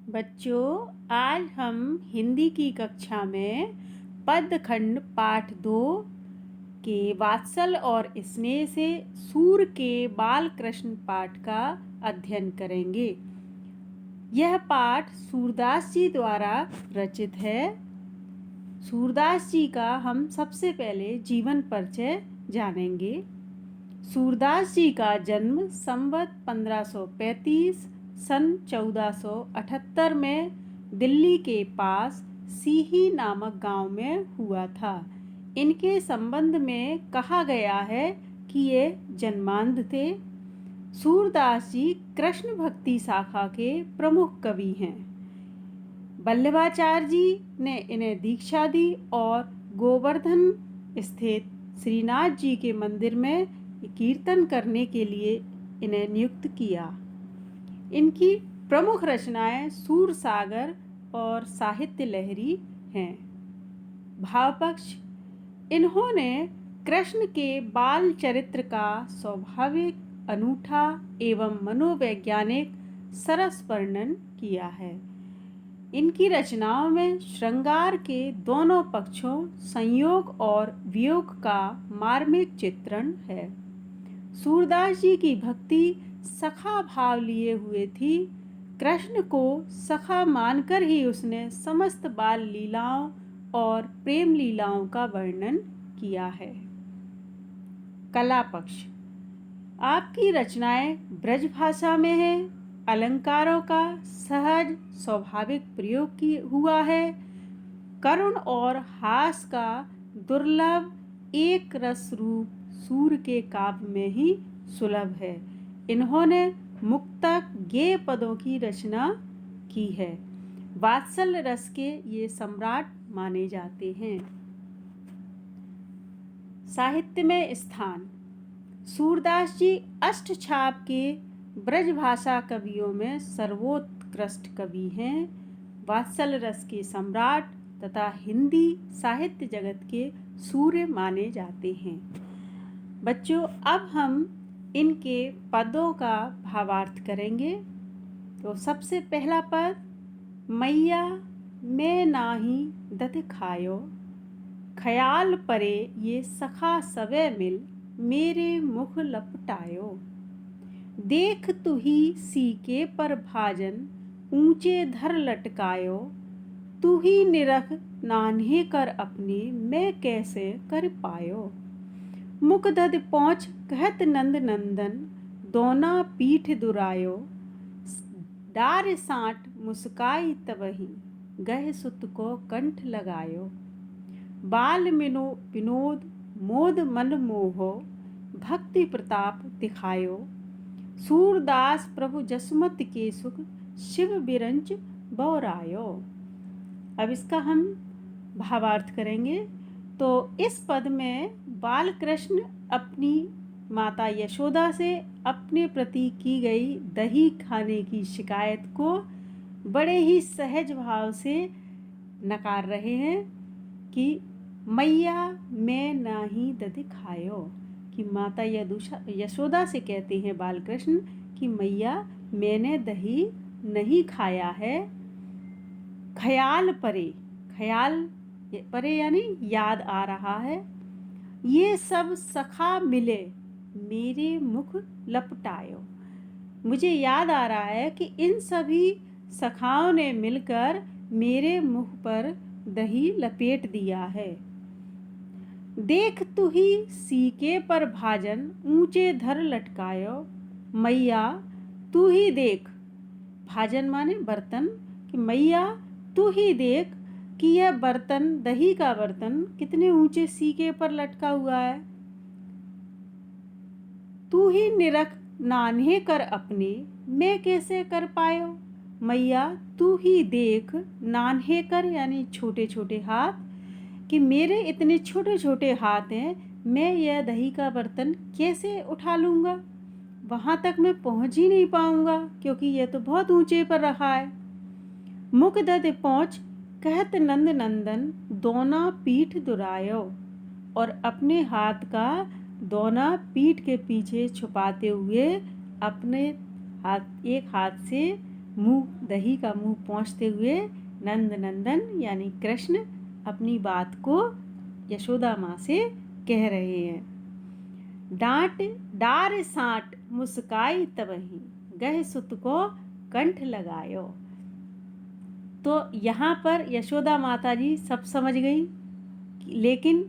बच्चों, आज हम हिंदी की कक्षा में पदखंड पाठ 2 के वात्सल और स्नेह से सूर के बाल कृष्ण पाठ का अध्ययन करेंगे। यह पाठ सूरदास जी द्वारा रचित है। सूरदास जी का हम सबसे पहले जीवन परिचय जानेंगे। सूरदास जी का जन्म संवत 1535 सन 1478 में दिल्ली के पास सीही नामक गांव में हुआ था। इनके संबंध में कहा गया है कि ये जन्मांध थे। सूरदास जी कृष्ण भक्ति शाखा के प्रमुख कवि हैं। वल्लभाचार्य जी ने इन्हें दीक्षा दी और गोवर्धन स्थित श्रीनाथ जी के मंदिर में कीर्तन करने के लिए इन्हें नियुक्त किया। इनकी प्रमुख रचनाएं सूर सागर और साहित्य लहरी हैं। भावपक्ष: इन्होंने कृष्ण के बाल चरित्र का स्वाभाविक, अनूठा एवं मनोवैज्ञानिक सरस वर्णन किया है। इनकी रचनाओं में श्रृंगार के दोनों पक्षों, संयोग और वियोग का मार्मिक चित्रण है। सूरदास जी की भक्ति सखा भाव लिए हुए थी। कृष्ण को सखा मानकर ही उसने समस्त बाल लीलाओं और प्रेम लीलाओं का वर्णन किया है। कला पक्ष: आपकी रचनाएं ब्रज भाषा में है। अलंकारों का सहज स्वाभाविक प्रयोग हुआ है। करुण और हास का दुर्लभ एक रस रूप सूर के काव्य में ही सुलभ है। इन्होंने मुक्तक गेय पदों की रचना की है। वात्सल रस के ये सम्राट माने जाते हैं। साहित्य में स्थान: सूरदास जी अष्टछाप के ब्रज भाषा कवियों में सर्वोत्कृष्ट कवि हैं। वात्सल रस के सम्राट तथा हिंदी साहित्य जगत के सूर्य माने जाते हैं। बच्चों, अब हम इनके पदों का भावार्थ करेंगे। तो सबसे पहला पद: मैया मैं नाही दत खायो, ख्याल परे ये सखा सवे मिल, मेरे मुख लपटायो। देख तुही सीके पर भाजन, ऊंचे धर लटकायो, तू ही निरख नान्हे कर अपने, मैं कैसे कर पायो। मुख दद पहुँच कहत नंद नंदन, दोना पीठ दुरायो, डार साँट मुस्काई तबही, गह सुत को कंठ लगायो। बाल विनोद मोद मन मोहो, भक्ति प्रताप दिखायो, सूरदास प्रभु जसमत के सुख, शिव बिरंच बौरायो। अब इसका हम भावार्थ करेंगे। तो इस पद में बाल कृष्ण अपनी माता यशोदा से अपने प्रति की गई दही खाने की शिकायत को बड़े ही सहज भाव से नकार रहे हैं कि मैया मैं नाही दधि खायो, कि माता यशोदा से कहते हैं बाल कृष्ण कि मैया मैंने दही नहीं खाया है। ख्याल परे, ख्याल परे यानी याद आ रहा है। ये सब सखा मिले मेरे मुख लपटायो, मुझे याद आ रहा है कि इन सभी सखाओं ने मिलकर मेरे मुख पर दही लपेट दिया है। देख तू ही सीके पर भाजन, ऊंचे धर लटकायो, मैया तू ही देख, भाजन माने बर्तन, कि मैया तू ही देख कि यह बर्तन, दही का बर्तन कितने ऊंचे सीके पर लटका हुआ है। तू ही निरख नान्हे कर अपने, मैं कैसे कर पायो। मैया तू ही देख, नान्हे कर यानी छोटे छोटे हाथ, कि मेरे इतने छोटे छोटे हाथ हैं, मैं यह दही का बर्तन कैसे उठा लूँगा। वहाँ तक मैं पहुँच ही नहीं पाऊँगा क्योंकि यह तो बहुत ऊंचे पर रखा है। मुख दद पहुँच कहत नंद नंदन, दोना पीठ दुरायो, और अपने हाथ का दोना पीठ के पीछे छुपाते हुए अपने हाथ एक हाथ से दही का मुंह पोंछते हुए नंद नंदन यानी कृष्ण अपनी बात को यशोदा माँ से कह रहे हैं। डांट डार साट मुस्काई तबही, गह सुत को कंठ लगायो। तो यहाँ पर यशोदा माता जी सब समझ गई, लेकिन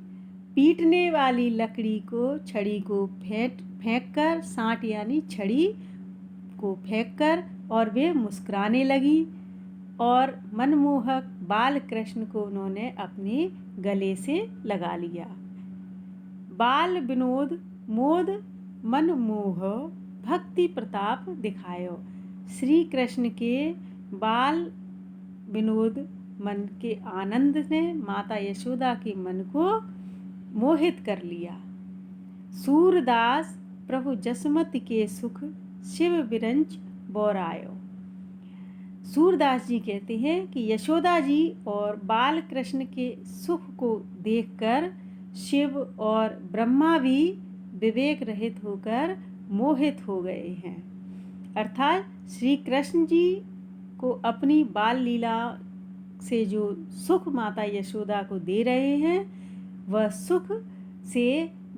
पीटने वाली लकड़ी को, छड़ी को फेंक कर, साँट यानी छड़ी को फेंक कर, और वे मुस्कुराने लगी और मनमोहक बाल कृष्ण को उन्होंने अपने गले से लगा लिया। बाल विनोद मोद मन मोह, भक्ति प्रताप दिखायो। श्री कृष्ण के बाल विनोद मन के आनंद ने माता यशोदा के मन को मोहित कर लिया। सूरदास प्रभु जसमति के सुख, शिव बिरंच बोरायो। सूरदास जी कहते हैं कि यशोदा जी और बाल कृष्ण के सुख को देखकर शिव और ब्रह्मा भी विवेक रहित होकर मोहित हो गए हैं। अर्थात श्री कृष्ण जी को अपनी बाल लीला से जो सुख माता यशोदा को दे रहे हैं, वह सुख से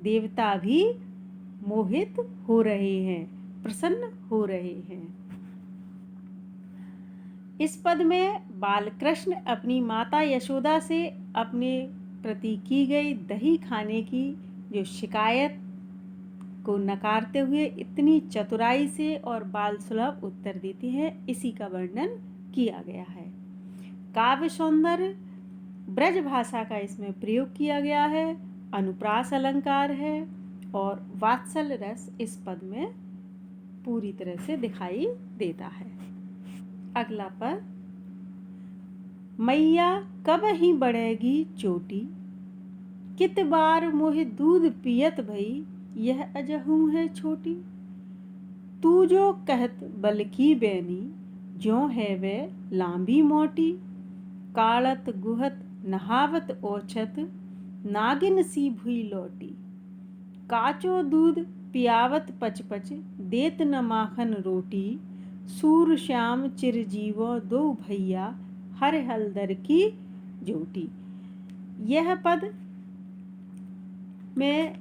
देवता भी मोहित हो रहे हैं, प्रसन्न हो रहे हैं। इस पद में बालकृष्ण अपनी माता यशोदा से अपने प्रति की गई दही खाने की जो शिकायत को नकारते हुए इतनी चतुराई से और बाल सुलभ उत्तर देते हैं, इसी का वर्णन किया गया है। काव्य सौंदर्य ब्रज भाषा का इसमें प्रयोग किया गया है, अनुप्रास अलंकार है और वात्सल रस इस पद में पूरी तरह से दिखाई देता है। अगला पद, मैया कब ही बढ़ेगी चोटी, कित बार मोहे दूध पियत भई, यह अजहू है छोटी। तू जो कहत बल की बैनी, ज्यों है वे लांबी मोटी। काड़त गुहत नहावत ओछत, नागिन सी भुई लौटी। काचो दूध पियावत पचपच, देत न माखन रोटी। सूर श्याम चिरजीवो दो भैया, हर हलदर की जोटी। यह पद में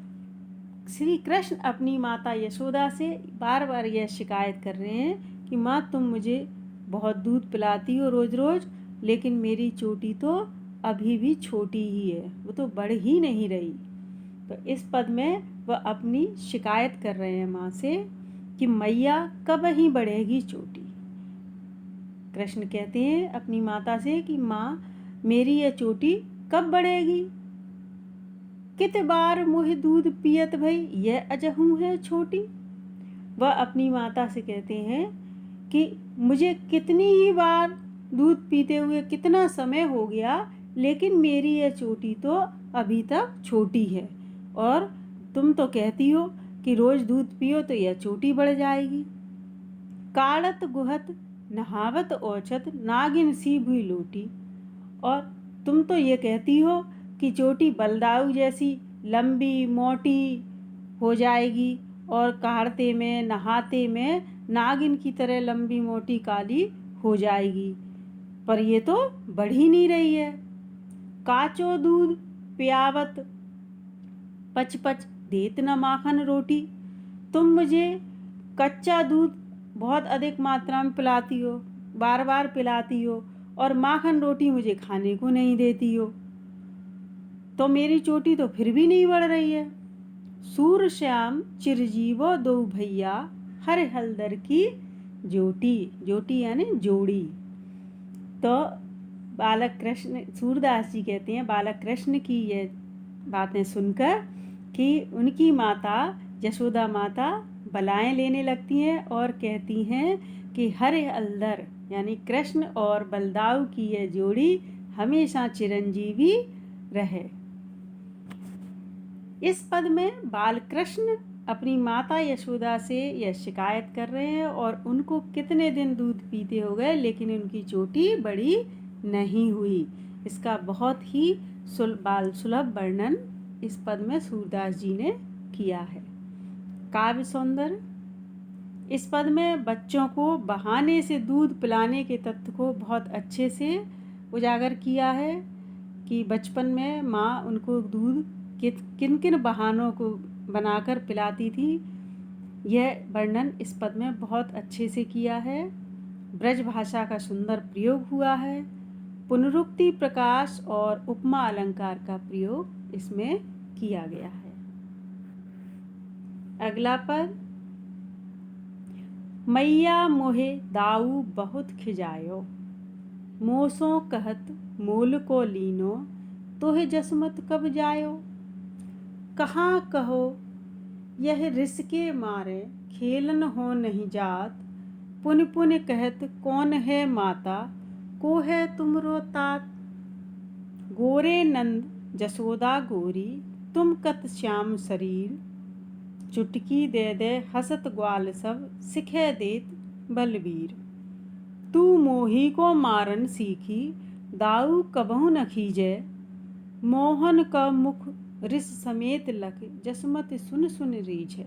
श्री कृष्ण अपनी माता यशोदा से बार बार यह शिकायत कर रहे हैं कि माँ, तुम मुझे बहुत दूध पिलाती हो रोज रोज, लेकिन मेरी चोटी तो अभी भी छोटी ही है, वो तो बढ़ ही नहीं रही। तो इस पद में वह अपनी शिकायत कर रहे हैं माँ से कि मैया कब ही बढ़ेगी चोटी। कृष्ण कहते हैं अपनी माता से कि माँ, मेरी यह चोटी कब बढ़ेगी। कित बार मोहे दूध पियत भई, यह अजहू है छोटी। वह अपनी माता से कहते हैं कि मुझे कितनी ही बार दूध पीते हुए कितना समय हो गया, लेकिन मेरी यह चोटी तो अभी तक छोटी है, और तुम तो कहती हो कि रोज दूध पियो तो यह चोटी बढ़ जाएगी। काड़त गुहत नहावत ओछत, नागिन सी भुई लोटी। और तुम तो ये कहती हो कि चोटी बलदाऊ जैसी लंबी मोटी हो जाएगी, और काढ़ते में नहाते में नागिन की तरह लंबी मोटी काली हो जाएगी, पर ये तो बढ़ ही नहीं रही है। काचो दूध पियावत पचपच, देत न माखन रोटी। तुम मुझे कच्चा दूध बहुत अधिक मात्रा में पिलाती हो, बार बार पिलाती हो, और माखन रोटी मुझे खाने को नहीं देती हो, तो मेरी चोटी तो फिर भी नहीं बढ़ रही है। सूर श्याम चिरजीवो दो भैया, हर हलदर की जोटी। जोटी यानी जोड़ी। तो बालक कृष्ण, सूरदास जी कहते हैं बालक कृष्ण की ये बातें सुनकर कि उनकी माता यशोदा माता बलाएं लेने लगती हैं और कहती हैं कि हरे हलदर यानी कृष्ण और बलदाऊ की यह जोड़ी हमेशा चिरंजीवी रहे। इस पद में बाल कृष्ण अपनी माता यशोदा से यह शिकायत कर रहे हैं और उनको कितने दिन दूध पीते हो गए, लेकिन उनकी चोटी बड़ी नहीं हुई। इसका बहुत ही बाल सुलभ वर्णन इस पद में सूरदास जी ने किया है। काव्य सौंदर्य इस पद में बच्चों को बहाने से दूध पिलाने के तथ्य को बहुत अच्छे से उजागर किया है कि बचपन में माँ उनको दूध किन किन बहानों को बनाकर पिलाती थी। यह वर्णन इस पद में बहुत अच्छे से किया है। ब्रज भाषा का सुंदर प्रयोग हुआ है। पुनरुक्ति, प्रकाश और उपमा अलंकार का प्रयोग इसमें किया गया है। अगला पद, मैया मोहे दाऊ बहुत खिजायो, मोसों कहत मोल को लीनो, तोहे जसमत कब जायो। कहाँ कहो यह रिस के मारे, खेलन हो नहीं जात, पुन पुन कहत कौन है माता, को है तुमरो तात। गोरे नंद जसोदा गोरी, तुम कत श्याम शरीर, चुटकी दे दे हसत ग्वाल सब, सिखे देत बलबीर। तू मोही को मारन सीखी, दाऊ कबहु न खीजे, मोहन का मुख रिस समेत लख, जसमत सुन सुन रीझे।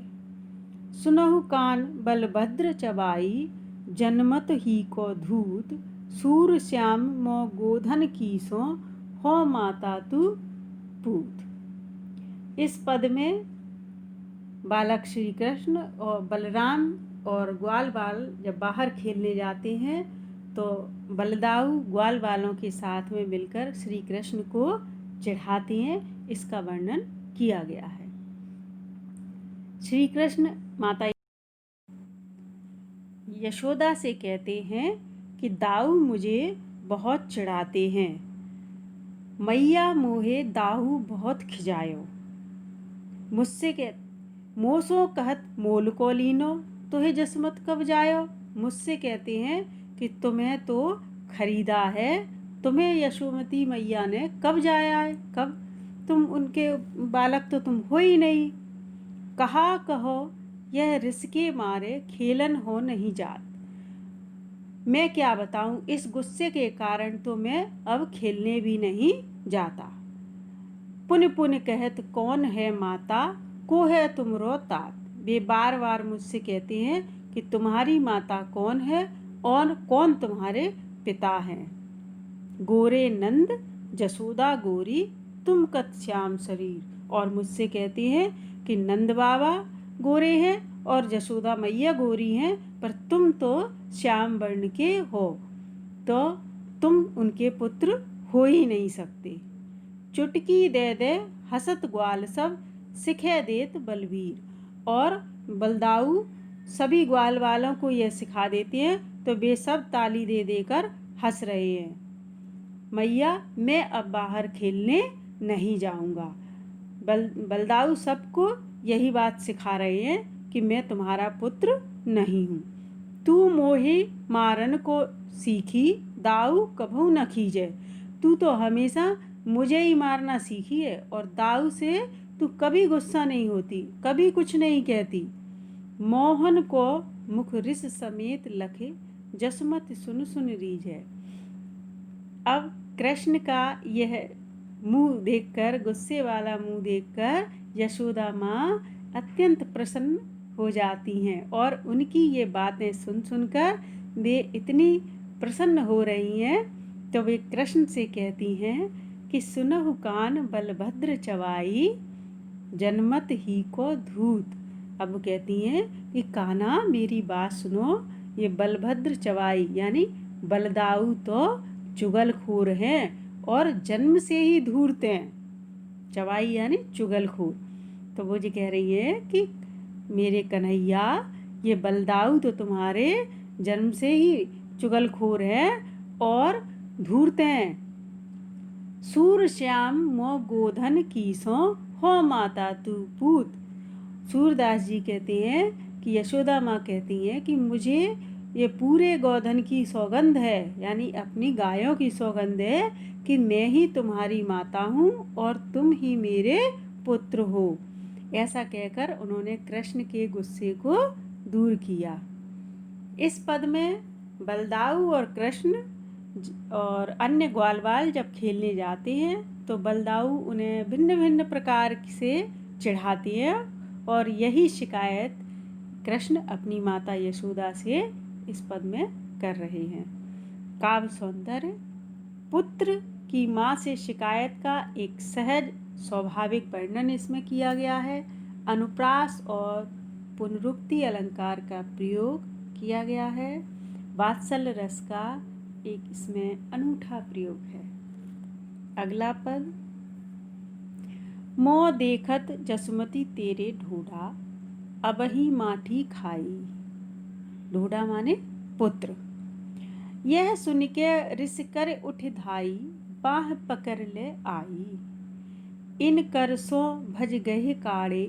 सुनहु कान बलभद्र चबाई, जनमत ही को धूत, सूर श्याम मो गोधन कीसो, हो माता तू पूत। इस पद में बालक श्री कृष्ण और बलराम और ग्वाल बाल जब बाहर खेलने जाते हैं तो बलदाऊ ग्वाल बालों के साथ में मिलकर श्री कृष्ण को चढ़ाते हैं। इसका वर्णन किया गया है। श्री कृष्ण माता यशोदा से कहते हैं कि दाऊ मुझे बहुत चिढ़ाते हैं। मैया मोहे दाऊ बहुत खिजायो, मुझसे मोसो कहत मोल को लीनो, तोहे जसमत कब जायो। मुझसे कहते हैं कि तुम्हें तो खरीदा है, तुम्हें यशोमती मैया ने कब जाया है, कब तुम उनके बालक तो तुम हो ही नहीं। कहा कहो यह रिसके मारे, खेलन हो नहीं जात। मैं क्या बताऊं, इस गुस्से के कारण तो मैं अब खेलने भी नहीं जाता। पुन पुन कहत कौन है माता, को है तुमरो तात। वे बार बार मुझसे कहते हैं कि तुम्हारी माता कौन है और कौन तुम्हारे पिता हैं। गोरे नंद जसोदा गोरी, तुम कत श्याम शरीर। और मुझसे कहते हैं कि नंद बाबा गोरे हैं और जसोदा मैया गोरी हैं, पर तुम तो श्याम वर्ण के हो, तो तुम उनके पुत्र हो ही नहीं सकते। चुटकी दे दे हसत ग्वाल सब, सिखे देत बलबीर। और बलदाऊ सभी ग्वाल वालों को यह सिखा देते हैं तो वे सब ताली दे देकर हंस रहे हैं। मैया मैं अब बाहर खेलने नहीं जाऊंगा। बलदाऊ सबको यही बात सिखा रहे हैं कि मैं तुम्हारा पुत्र नहीं हूँ। तू मोही मारन को सीखी, दाऊ कभू न खींचे। तू तो हमेशा मुझे ही मारना सीखी है और दाऊ से तू कभी गुस्सा नहीं होती, कभी कुछ नहीं कहती। मोहन को मुख रिस समेत लखे, जसमत सुन सुन रीझे। अब कृष्ण का यह मुंह देखकर, गुस्से वाला मुंह देखकर यशोदा माँ अत्यंत प्रसन्न हो जाती हैं और उनकी ये बातें सुन सुनकर वे इतनी प्रसन्न हो रही हैं तो वे कृष्ण से कहती हैं कि सुनहु कान बलभद्र चवाई, जनमत ही को धूत। अब कहती हैं कि कान्हा मेरी बात सुनो, ये बलभद्र चवाई यानी बलदाऊ तो चुगलखोर हैं और जन्म से ही धूर्त हैं। चवाई यानी चुगलखोर। तो वो जी कह रही है कि मेरे कन्हैया, ये बलदाऊ तो तुम्हारे जन्म से ही चुगलखोर है और धूर्त हैं। सूर श्याम मो गोधन कीसो, हो माता तू पूत। सूरदास जी कहते हैं कि यशोदा माँ कहती हैं कि मुझे ये पूरे गोधन की सौगंध है, यानी अपनी गायों की सौगंध है कि मैं ही तुम्हारी माता हूँ और तुम ही मेरे पुत्र हो। ऐसा कहकर उन्होंने कृष्ण के गुस्से को दूर किया। इस पद में बलदाऊ और कृष्ण और अन्य ग्वाल बाल जब खेलने जाते हैं तो बलदाऊ उन्हें भिन्न भिन्न प्रकार से चिढ़ाती है और यही शिकायत कृष्ण अपनी माता यशोदा से इस पद में कर रहे हैं। काव्य सौंदर्य, पुत्र की माँ से शिकायत का एक सहज स्वाभाविक वर्णन इसमें किया गया है। अनुप्रास और पुनरुक्ति अलंकार का प्रयोग किया गया है। वात्सल्य रस का एक इसमें अनूठा प्रयोग है। अगला पद, मोह देखत जसुमती तेरे ढूढ़ा, अबही माठी खाई। ढूढ़ा माने पुत्र। यह सुन के रिस कर उठ धाई, बाह पकड़ ले आई। इन कर सो भज गहे काड़े,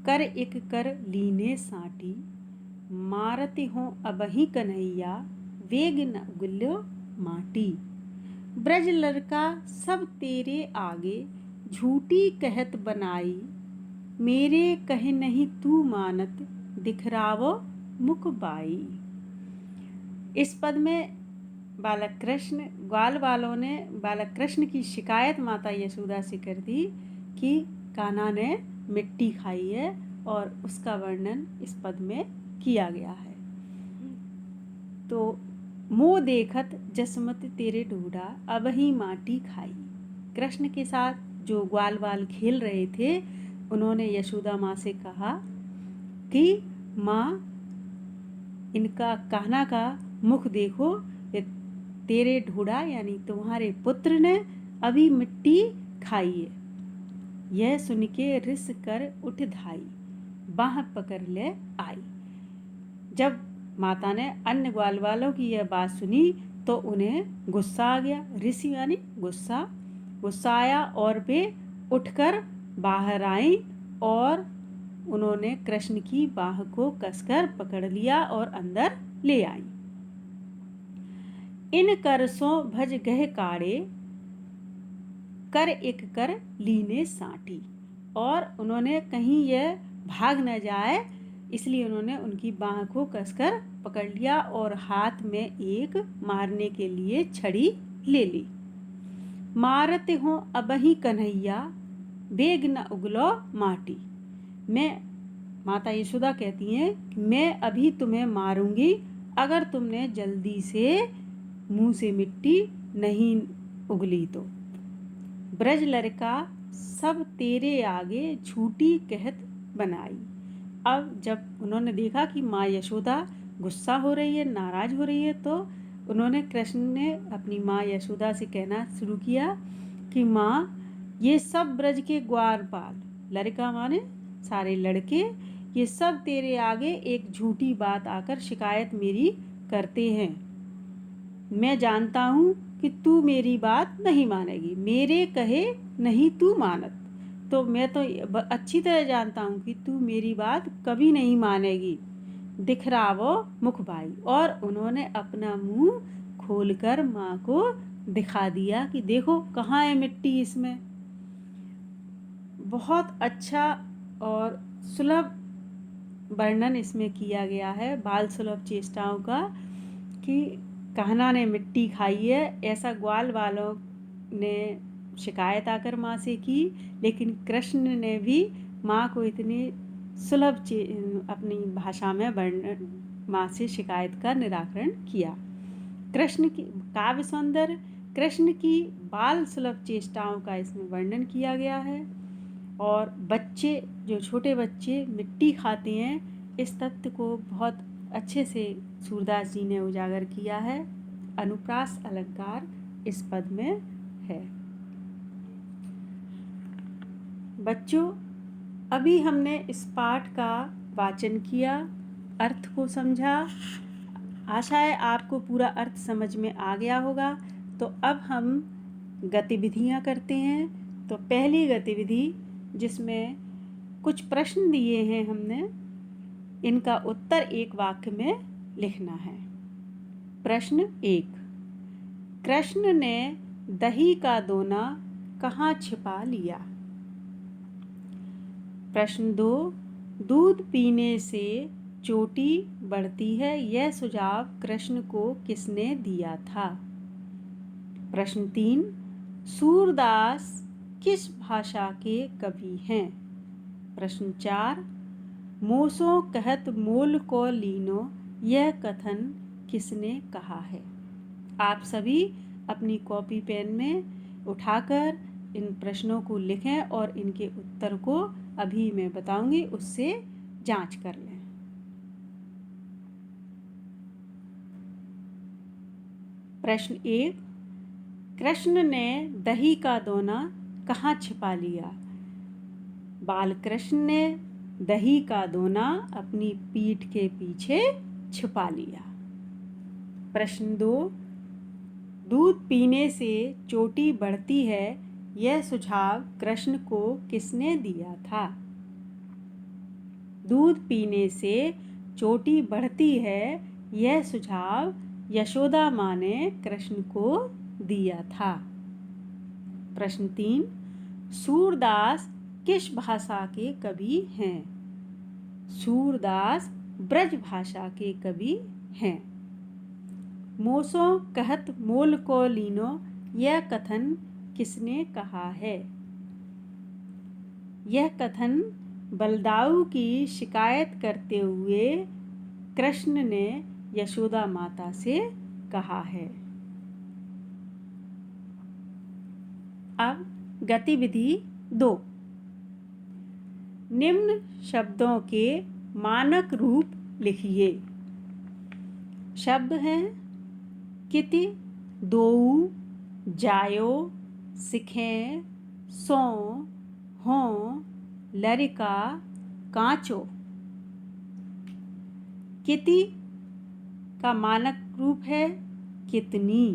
कर एक कर लीने साटी। मारती हो अबही कन्हैया, वेग न उगल्यो माटी। ब्रज लड़का सब तेरे आगे, झूठी कहत बनाई। मेरे कहे नहीं तू मानत, दिखरावो मुख बाई। इस पद में बालक कृष्ण, ग्वाल वालों ने बालक कृष्ण की शिकायत माता यशोदा से कर दी कि कान्हा ने मिट्टी खाई है, और उसका वर्णन इस पद में किया गया है। तो मोह देखत जसमत तेरे ढूढ़ा, अबही माटी खाई। कृष्ण के साथ जो ग्वाल वाल खेल रहे थे, उन्होंने यशोदा माँ से कहा कि माँ, इनका कान्हा का मुख देखो, तेरे ढूढ़ा यानी तुम्हारे पुत्र ने अभी मिट्टी खाई है। यह सुन के रिस कर उठ धाई, बाह पकड़ ले आई। जब माता ने अन्य ग्वाल वालों की यह बात सुनी तो उन्हें गुस्सा आ गया। ऋषि यानी गुस्सा आया और वे उठकर बाहर आई और उन्होंने कृष्ण की बाह को कसकर पकड़ लिया और अंदर ले आई। इन करसों भज गह काड़े, कर एक कर लीने साटी। और उन्होंने कहीं यह भाग न जाए, इसलिए उन्होंने उनकी बाह को कसकर पकड़ लिया और हाथ में एक मारने के लिए छड़ी ले ली। मारते हो अबही कन्हैया, बेग न उगलो माटी। माता यशोदा कहती हैं कि मैं अभी तुम्हें मारूंगी अगर तुमने जल्दी से मुंह से मिट्टी नहीं उगली तो। ब्रज लड़का सब तेरे आगे, झूठी कहत बनाई। अब जब उन्होंने देखा कि माँ यशोदा गुस्सा हो रही है, नाराज हो रही है, तो उन्होंने कृष्ण ने अपनी माँ यशोदा से कहना शुरू किया कि माँ, ये सब ब्रज के ग्वारपाल, लड़का माने सारे लड़के, ये सब तेरे आगे एक झूठी बात आकर शिकायत मेरी करते हैं। मैं जानता हूँ कि तू मेरी बात नहीं मानेगी, मेरे कहे नहीं तू मानत। तो मैं तो अच्छी तरह जानता हूँ कि तू मेरी बात कभी नहीं मानेगी। दिखरावो मुख बाई। और उन्होंने अपना मुंह खोलकर माँ को दिखा दिया कि देखो कहाँ है मिट्टी इसमें। बहुत अच्छा और सुलभ वर्णन इसमें किया गया है, बाल सुलभ चेष्टाओं का, कि कान्हा ने मिट्टी खाई है। ऐसा ग्वाल वालों ने शिकायत आकर माँ से की, लेकिन कृष्ण ने भी माँ को इतनी सुलभ अपनी भाषा में वर्णन, माँ से शिकायत का निराकरण किया। कृष्ण की काव्य सौंदर्य, कृष्ण की बाल सुलभ चेष्टाओं का इसमें वर्णन किया गया है। और बच्चे, जो छोटे बच्चे मिट्टी खाते हैं, इस तथ्य को बहुत अच्छे से सूरदास जी ने उजागर किया है। अनुप्रास अलंकार इस पद में है। बच्चों, अभी हमने इस पाठ का वाचन किया, अर्थ को समझा। आशा है आपको पूरा अर्थ समझ में आ गया होगा। तो अब हम गतिविधियां करते हैं। तो पहली गतिविधि, जिसमें कुछ प्रश्न दिए हैं हमने, इनका उत्तर एक वाक्य में लिखना है। प्रश्न 1, कृष्ण ने दही का दोना कहाँ छिपा लिया? प्रश्न 2, दूध पीने से चोटी बढ़ती है, यह सुझाव कृष्ण को किसने दिया था? प्रश्न 3, सूरदास किस भाषा के कवि हैं? प्रश्न 4, मोसो कहत मोल को लीनो, यह कथन किसने कहा है। आप सभी अपनी कॉपी पेन में उठाकर इन प्रश्नों को लिखें और इनके उत्तर को अभी मैं बताऊंगी, उससे जांच कर लें। प्रश्न 1, कृष्ण ने दही का दोना कहाँ छिपा लिया। बाल कृष्ण ने दही का दोना अपनी पीठ के पीछे छिपा लिया। प्रश्न 2, दूध पीने से चोटी बढ़ती है, यह सुझाव कृष्ण को किसने दिया था। दूध पीने से चोटी बढ़ती है, यह सुझाव यशोदा माँ ने कृष्ण को दिया था। प्रश्न 3, सूरदास किस भाषा के कवि हैं। सूरदास ब्रज भाषा के कवि हैं। मोसो कहत मोल को लीनो, यह कथन किसने कहा है। यह कथन बलदाऊ की शिकायत करते हुए कृष्ण ने यशोदा माता से कहा है। अब गतिविधि 2, निम्न शब्दों के मानक रूप लिखिए। शब्द हैं किति, दोऊ, जायो, सिखें, सो, हों, लरिका, कांचो। किति का मानक रूप है कितनी,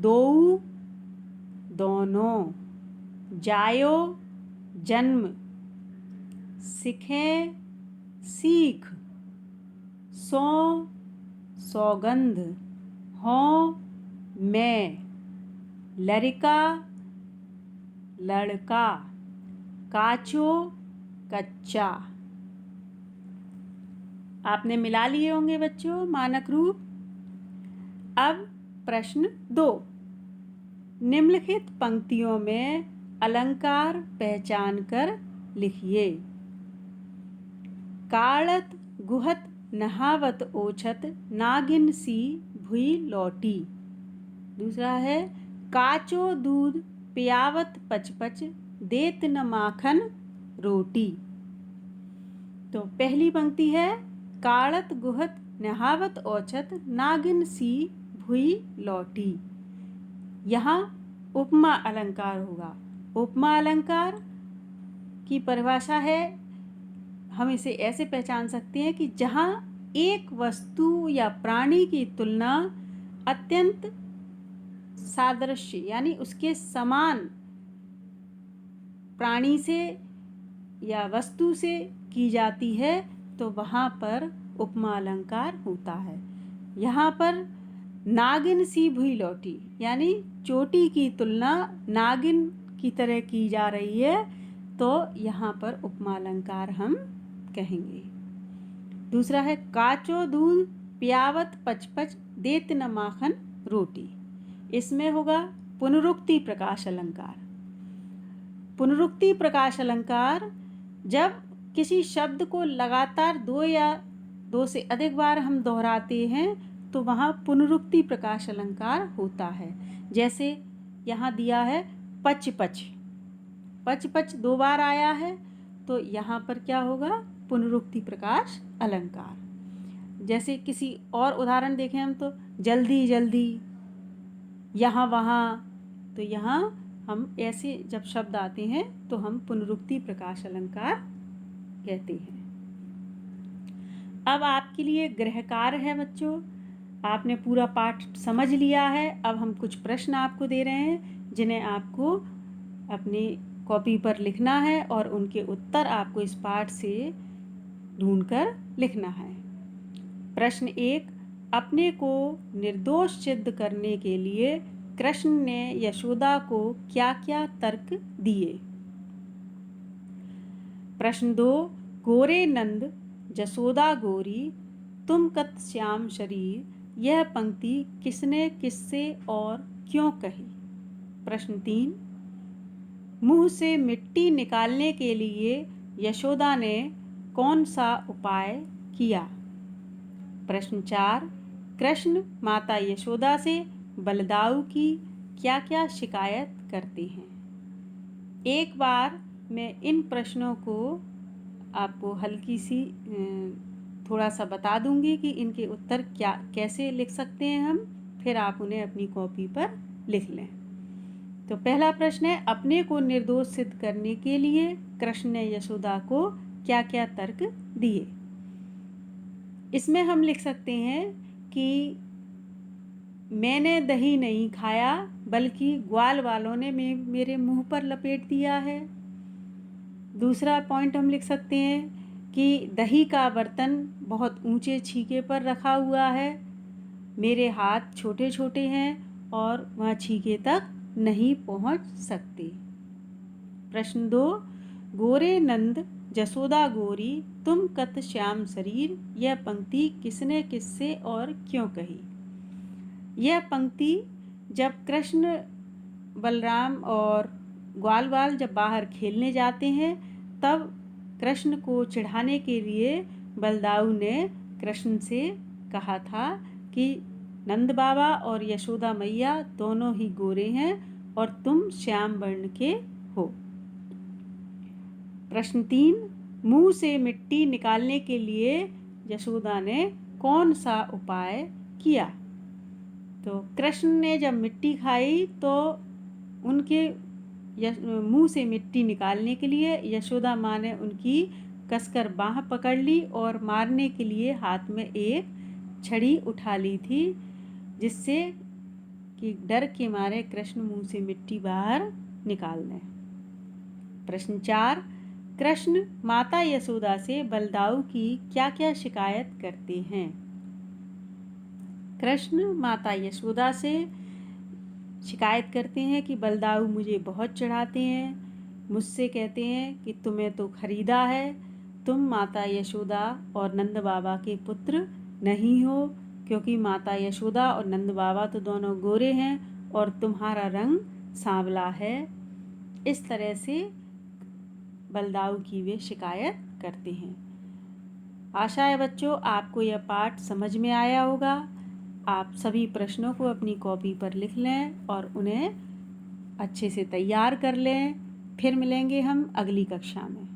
दोऊ दोनों, जायो जन्म, सिखें सीख, सो सौगंध, हों मैं, लड़का लड़का, काचो कच्चा। आपने मिला लिए होंगे बच्चों मानक रूप। अब प्रश्न 2, निम्नलिखित पंक्तियों में अलंकार पहचान कर लिखिए। काड़त गुहत नहावत ओछत, नागिन सी भुई लौटी। दूसरा है काचो दूध पियावत पचपच, देत न माखन रोटी। तो पहली पंक्ति है काड़त गुहत नहावत ओछत, नागिन सी भुई लौटी। यहाँ उपमा अलंकार होगा। उपमा अलंकार की परिभाषा है, हम इसे ऐसे पहचान सकते हैं कि जहाँ एक वस्तु या प्राणी की तुलना अत्यंत सादृश्य यानी उसके समान प्राणी से या वस्तु से की जाती है, तो वहाँ पर उपमा अलंकार होता है। यहाँ पर नागिन सी भुई लौटी यानी चोटी की तुलना नागिन की तरह की जा रही है, तो यहाँ पर उपमा अलंकार हम कहेंगे। दूसरा है काचो दूध पियावत पचपच, देत न माखन रोटी। इसमें होगा पुनरुक्ति प्रकाश अलंकार। पुनरुक्ति प्रकाश अलंकार जब किसी शब्द को लगातार 2 या 2 से अधिक बार हम दोहराते हैं तो वहाँ पुनरुक्ति प्रकाश अलंकार होता है। जैसे यहाँ दिया है पच पच, पच पच 2 बार आया है, तो यहाँ पर क्या होगा पुनरुक्ति प्रकाश अलंकार। जैसे किसी और उदाहरण देखें हम तो जल्दी जल्दी, यहाँ वहाँ, तो यहाँ हम ऐसे जब शब्द आते हैं तो हम पुनरुक्ति प्रकाश अलंकार कहते हैं। अब आपके लिए गृह कार्य है बच्चों, आपने पूरा पाठ समझ लिया है। अब हम कुछ प्रश्न आपको दे रहे हैं जिन्हें आपको अपनी कॉपी पर लिखना है और उनके उत्तर आपको इस पाठ से ढूंढकर लिखना है। प्रश्न 1, अपने को निर्दोष सिद्ध करने के लिए कृष्ण ने यशोदा को क्या क्या तर्क दिए। प्रश्न 2, गोरे नंद जसोदा गोरी, तुम कत श्याम शरीर, यह पंक्ति किसने किससे और क्यों कही। प्रश्न 3, मुंह से मिट्टी निकालने के लिए यशोदा ने कौन सा उपाय किया। प्रश्न 4, कृष्ण माता यशोदा से बलदाऊ की क्या क्या शिकायत करते हैं। एक बार मैं इन प्रश्नों को आपको हल्की सी थोड़ा सा बता दूंगी कि इनके उत्तर क्या कैसे लिख सकते हैं हम, फिर आप उन्हें अपनी कॉपी पर लिख लें। तो पहला प्रश्न है, अपने को निर्दोष सिद्ध करने के लिए कृष्ण ने यशोदा को क्या क्या तर्क दिए। इसमें हम लिख सकते हैं कि मैंने दही नहीं खाया बल्कि ग्वाल वालों ने मेरे मुंह पर लपेट दिया है। दूसरा पॉइंट हम लिख सकते हैं कि दही का बर्तन बहुत ऊंचे छीके पर रखा हुआ है, मेरे हाथ छोटे छोटे हैं और वह छीके तक नहीं पहुंच सकते। प्रश्न 2, गोरे नंद जसोदा गोरी तुम कत श्याम शरीर, यह पंक्ति किसने किससे और क्यों कही। यह पंक्ति जब कृष्ण बलराम और ग्वाल बाल जब बाहर खेलने जाते हैं तब कृष्ण को चिढ़ाने के लिए बलदाऊ ने कृष्ण से कहा था कि नंद बाबा और यशोदा मैया दोनों ही गोरे हैं और तुम श्याम वर्ण के हो। प्रश्न 3, मुंह से मिट्टी निकालने के लिए यशोदा ने कौन सा उपाय किया। तो कृष्ण ने जब मिट्टी खाई तो उनके मुंह से मिट्टी निकालने के लिए यशोदा माँ ने उनकी कसकर बाँह पकड़ ली और मारने के लिए हाथ में एक छड़ी उठा ली थी, जिससे कि डर के मारे कृष्ण मुंह से मिट्टी बाहर निकाल दें। प्रश्न 4, कृष्ण माता यशोदा से बलदाऊ की क्या क्या शिकायत करते हैं। कृष्ण माता यशोदा से शिकायत करते हैं कि बलदाऊ मुझे बहुत चढ़ाते हैं, मुझसे कहते हैं कि तुम्हें तो खरीदा है, तुम माता यशोदा और नंद बाबा के पुत्र नहीं हो, क्योंकि माता यशोदा और नंद बाबा तो दोनों गोरे हैं और तुम्हारा रंग सांवला है। इस तरह से बलदाऊ की वे शिकायत करते हैं। आशा है बच्चों आपको यह पाठ समझ में आया होगा। आप सभी प्रश्नों को अपनी कॉपी पर लिख लें और उन्हें अच्छे से तैयार कर लें। फिर मिलेंगे हम अगली कक्षा में।